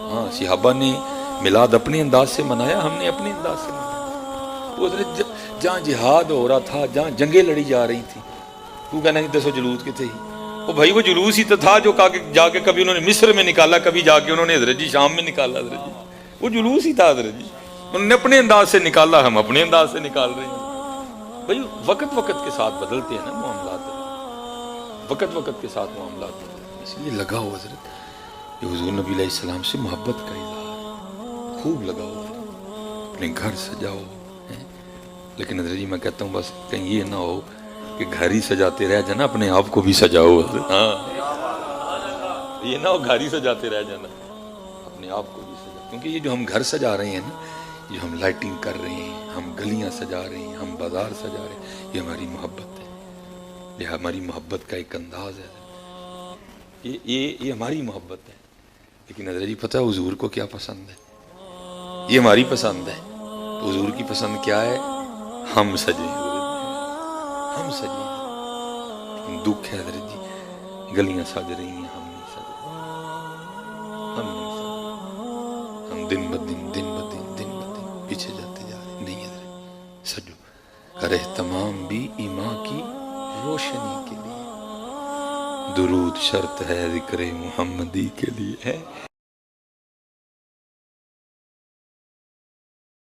ہاں صحابہ نے میلاد اپنے انداز سے منایا، ہم نے اپنے انداز سے منایا۔ وہ حضرت جہاں جہاد ہو رہا تھا، جہاں جنگیں لڑی جا رہی تھیں، تو کہنا کہ دسو جلوس کتے ہی، وہ بھائی وہ جلوس ہی تو تھا جو جا کے کبھی انہوں نے مصر میں نکالا، کبھی جا کے انہوں نے حضرت جی شام میں نکالا۔ حضرت جی وہ جلوس ہی تھا، حضرت جی انہوں نے اپنے انداز سے نکالا، ہم اپنے انداز سے نکال رہے ہیں۔ بھائی وقت وقت کے ساتھ بدلتے ہیں نا معاملات، وقت وقت کے ساتھ معاملات بدلتے ہیں، اس لیے لگاؤ حضرت یہ حضور نبی علیہ السلام سے محبت کا اظہار، خوب لگاؤ، اپنے گھر سجاؤ۔ لیکن حضرت جی میں کہتا ہوں بس کہیں یہ نہ ہو کہ گھر ہی سجاتے رہ جانا، اپنے آپ کو بھی سجاؤ حضرت۔ ہاں یہ نہ ہو گھر ہی سجاتے رہ جانا، اپنے آپ کو بھی سجاؤ، کیونکہ یہ جو ہم گھر سجا رہے ہیں نا، جو ہم لائٹنگ کر رہے ہیں، ہم گلیاں سجا رہے ہیں، ہم بازار سجا رہے ہیں، یہ ہماری محبت ہے، یہ ہماری محبت کا ایک انداز ہے، یہ ہماری محبت ہے۔ لیکن حضرت جی پتہ ہے حضور کو کیا پسند ہے؟ یہ ہماری پسند ہے، تو حضور کی پسند کیا ہے؟ ہم سجیں، ہم سجیں۔ لیکن دکھ ہے حضرت جی، گلیاں سج رہی ہیں، ہم نہیں سج رہے، ہم نہیں سج رہے، ہم دن بدن پیچھے جاتے جا رہے ہیں۔ نہیں حضرت سجو، کر اہتمام بھی ایمان کی روشنی کے لیے، درود شرط ہے ذکر محمدی کے لیے ہے۔